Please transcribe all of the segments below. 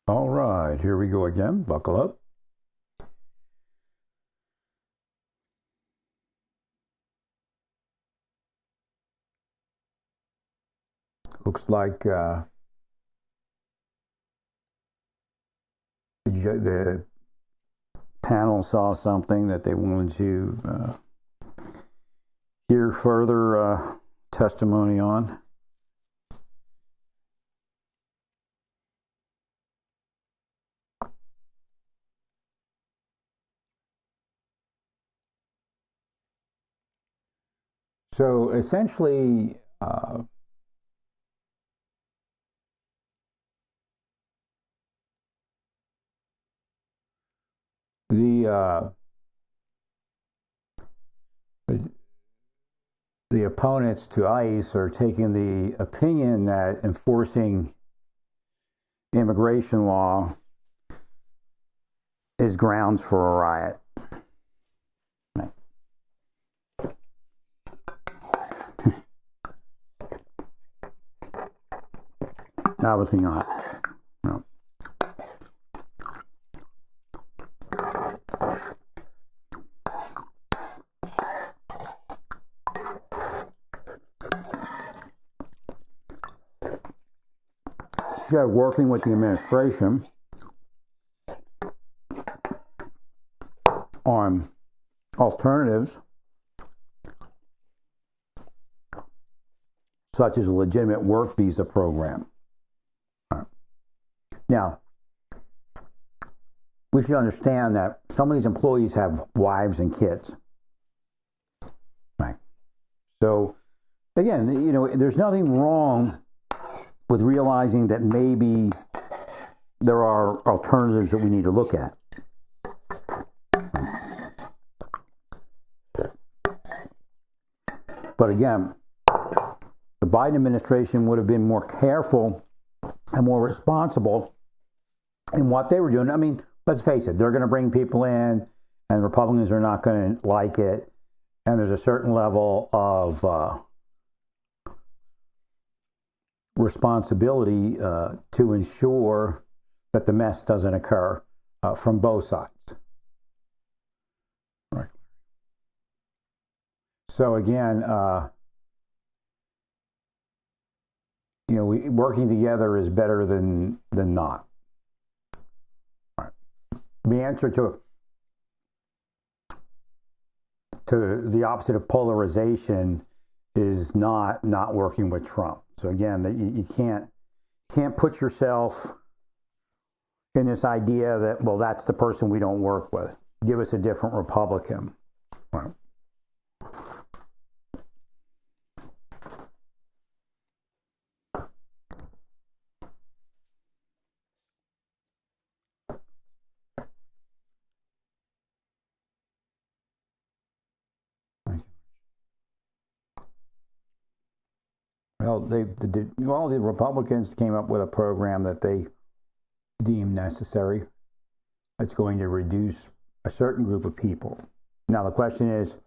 All right, here we go again. Buckle up. Looks like the panel saw something that they wanted to hear further testimony on. So essentially, the opponents to ICE are taking the opinion that enforcing immigration law is grounds for a riot. Obviously not. No. Yeah, working with the administration on alternatives such as a legitimate work visa program. Now, we should understand that some of these employees have wives and kids. Right. So, again, there's nothing wrong with realizing that maybe there are alternatives that we need to look at. But again, the Biden administration would have been more careful and more responsible in what they were doing. I mean, let's face it, they're going to bring people in, and Republicans are not going to like it. And there's a certain level of responsibility to ensure that the mess doesn't occur from both sides. Right. So again, working together is better than not. Right. The answer to the opposite of polarization is not working with Trump. So again, that you can't put yourself in this idea that, well, that's the person we don't work with. Give us a different Republican. Right. Well, all the Republicans came up with a program that they deem necessary. It's going to reduce a certain group of people. Now, the question is,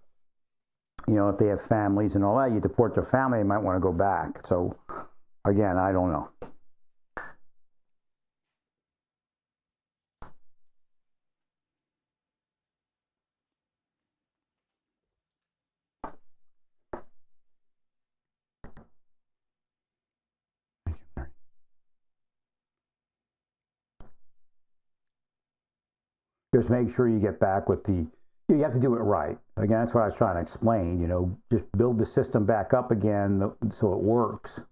if they have families and all that, you deport their family, they might want to go back. So, again, I don't know. Just make sure you get back with you have to do it right. Again, that's what I was trying to explain. Just build the system back up again so it works.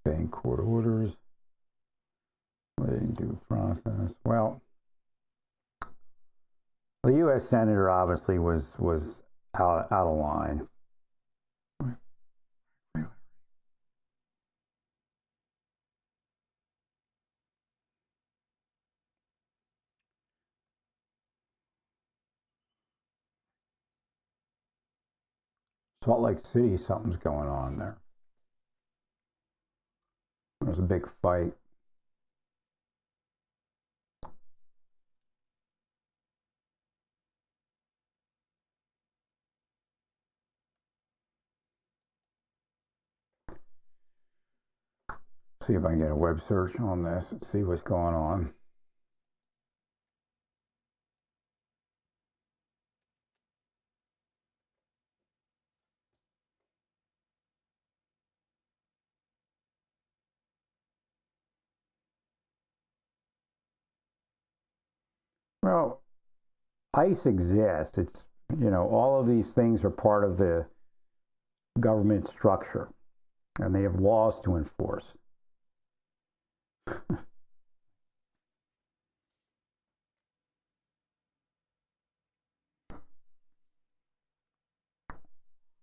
Obeying court orders, waiting due process. Well, the U.S. Senator obviously was out of line. Salt Lake City, something's going on there. There's a big fight. see if I can get a web search on this and see what's going on. Well, ICE exists. It's, you know, all of these things are part of the government structure, and they have laws to enforce.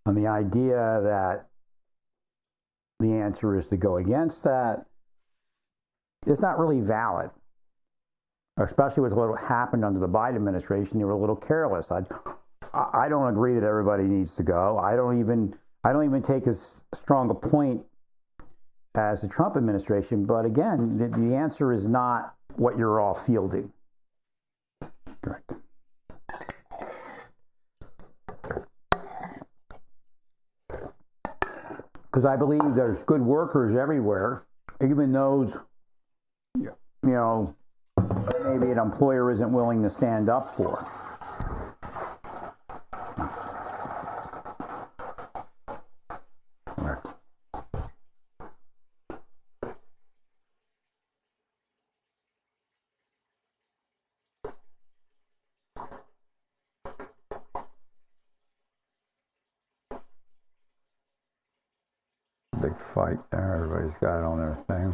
And the idea that the answer is to go against that is not really valid, especially with what happened under the Biden administration. They were a little careless. I don't agree that everybody needs to go. I don't even take as strong a point as the Trump administration. But again, the answer is not what you're all fielding. Correct. Because I believe there's good workers everywhere, even those, you know, maybe an employer isn't willing to stand up for. Big fight there. Everybody's got it on their thing.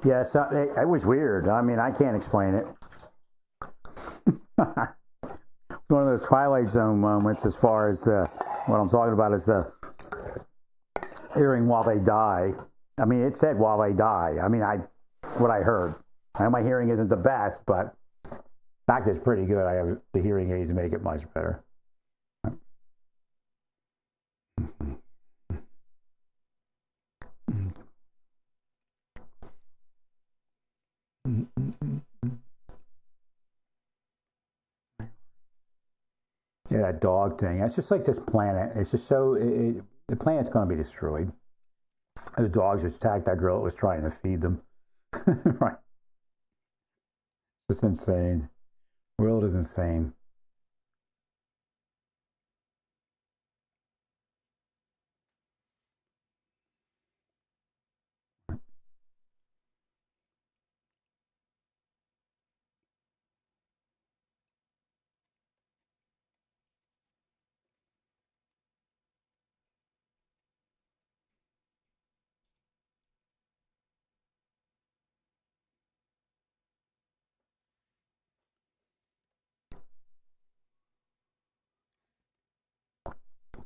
Yeah, so it was weird. I mean, I can't explain it. One of those Twilight Zone moments, as far as what I'm talking about is the hearing while they die. I mean, it said while they die. I mean, what I heard. I know my hearing isn't the best, but the fact is pretty good. I have the hearing aids to make it much better. Yeah, that dog thing. It's just like this planet. It's just so, the planet's going to be destroyed. The dogs just attacked that girl that was trying to feed them. Right. It's insane. The world is insane.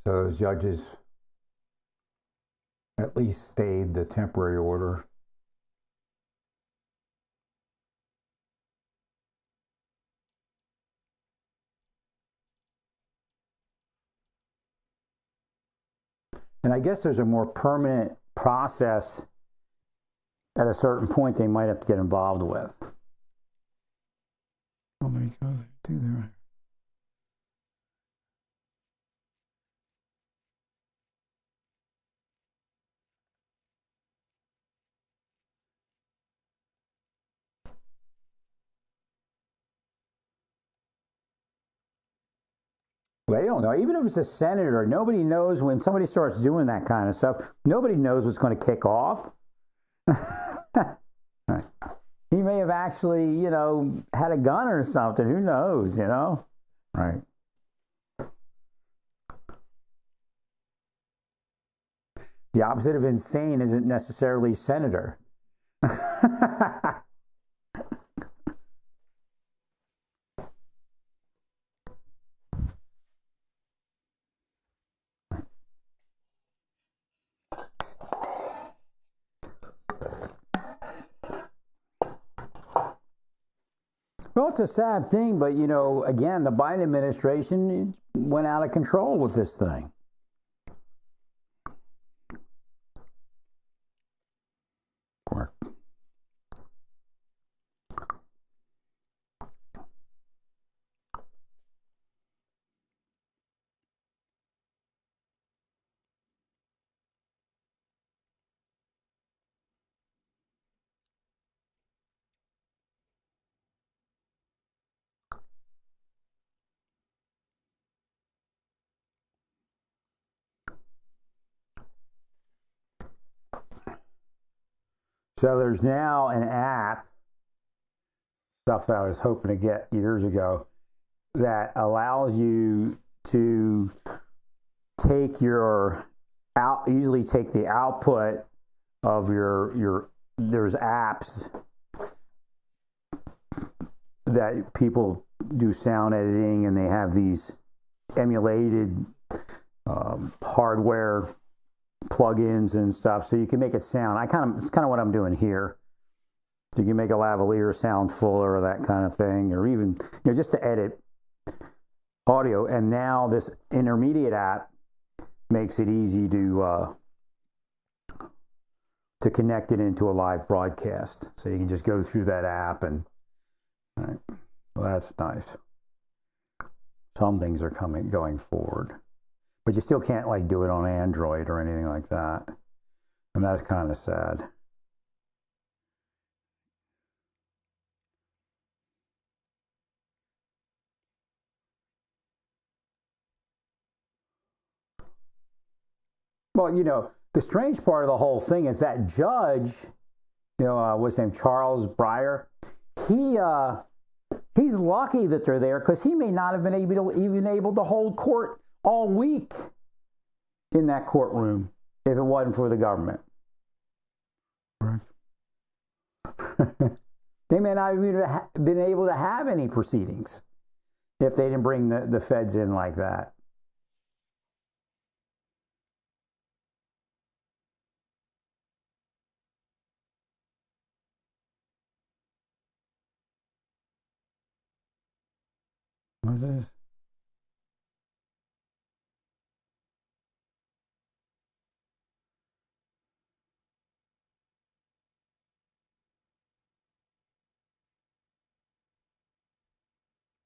So those judges at least stayed the temporary order. And I guess there's a more permanent process at a certain point they might have to get involved with. Oh my God, they do that. They don't know. Even if it's a senator, nobody knows when somebody starts doing that kind of stuff. Nobody knows what's going to kick off. He may have actually, you know, had a gun or something. Who knows, you know? Right. The opposite of insane isn't necessarily senator. Well, it's a sad thing, but you know, again, the Biden administration went out of control with this thing. So there's now an app, stuff that I was hoping to get years ago, that allows you to take usually take the output of your there's apps that people do sound editing, and they have these emulated hardware plugins and stuff, so you can make it sound. It's kind of what I'm doing here. You can make a lavalier sound fuller or that kind of thing, or even just to edit audio. And now this intermediate app makes it easy to connect it into a live broadcast. So you can just go through that app, and well, that's nice. Some things are going forward, but you still can't like do it on Android or anything like that, and that's kind of sad. Well, the strange part of the whole thing is that judge, what's his name, Charles Breyer, he's lucky that they're there, because he may not have been able to hold court all week in that courtroom if it wasn't for the government. Right. They may not have even been able to have any proceedings if they didn't bring the feds in like that. What's this?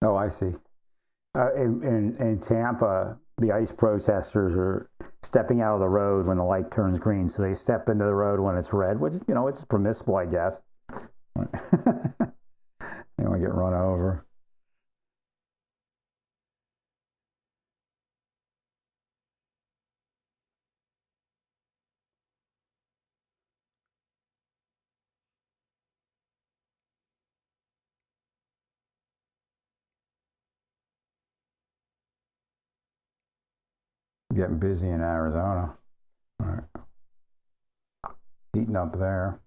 Oh, I see. In Tampa, the ICE protesters are stepping out of the road when the light turns green. So they step into the road when it's red, which, it's permissible, I guess. They don't get run over. Getting busy in Arizona. All right. Heating up there.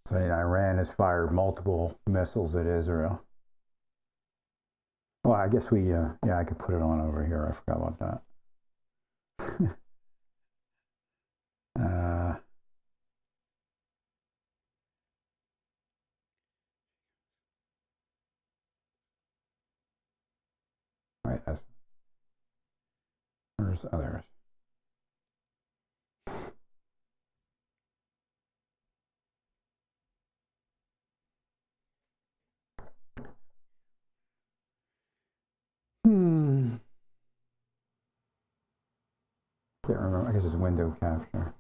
Saying Iran has fired multiple missiles at Israel. Well, I guess I could put it on over here. I forgot about that. Right, where's others? Can't remember. I guess it's window capture.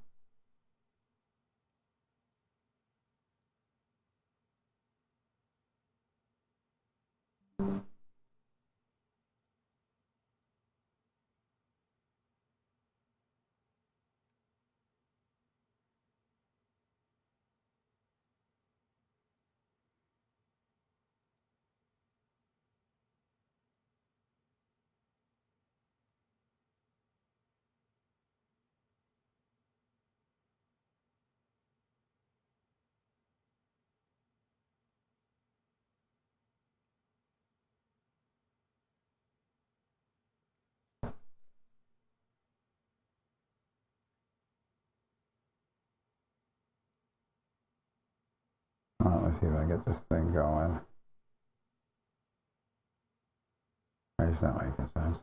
Let's see if I can get this thing going. It's not making sense.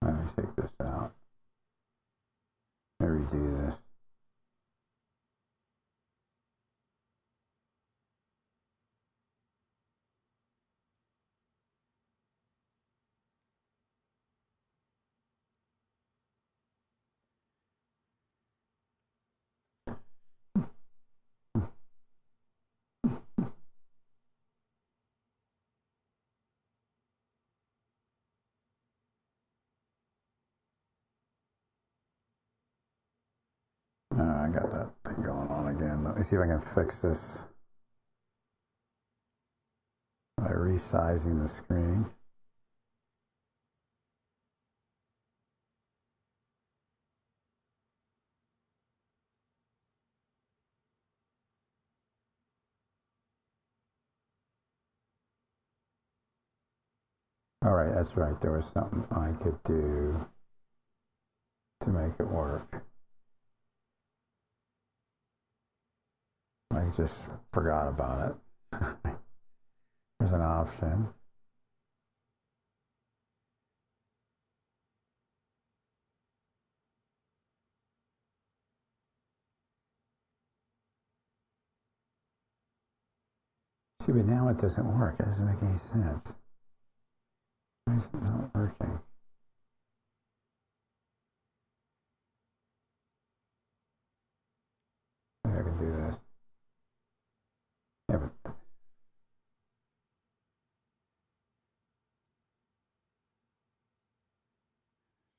Let me take this out. Let me redo this. I got that thing going on again. Let me see if I can fix this by resizing the screen. All right, that's right. There was something I could do to make it work. I just forgot about it. There's an option. See, but now it doesn't work. It doesn't make any sense. Why is it not working? Maybe I can do this. Yeah, but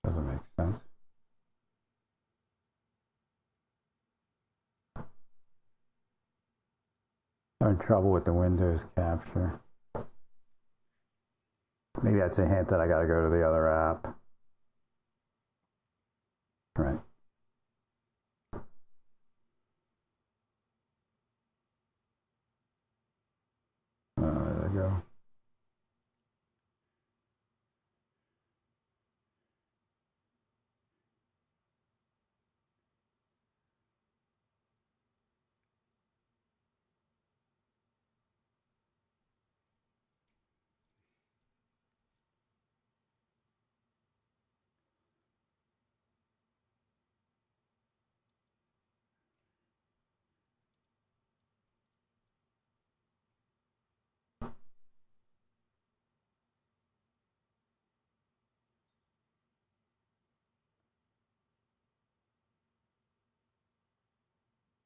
doesn't make sense. I'm in trouble with the Windows capture. Maybe that's a hint that I got to go to the other app. Right. There we go.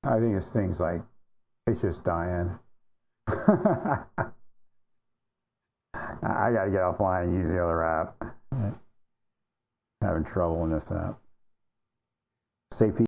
I think this thing's like, it's just dying. I got to get offline and use the other app. Having trouble in this app. Safety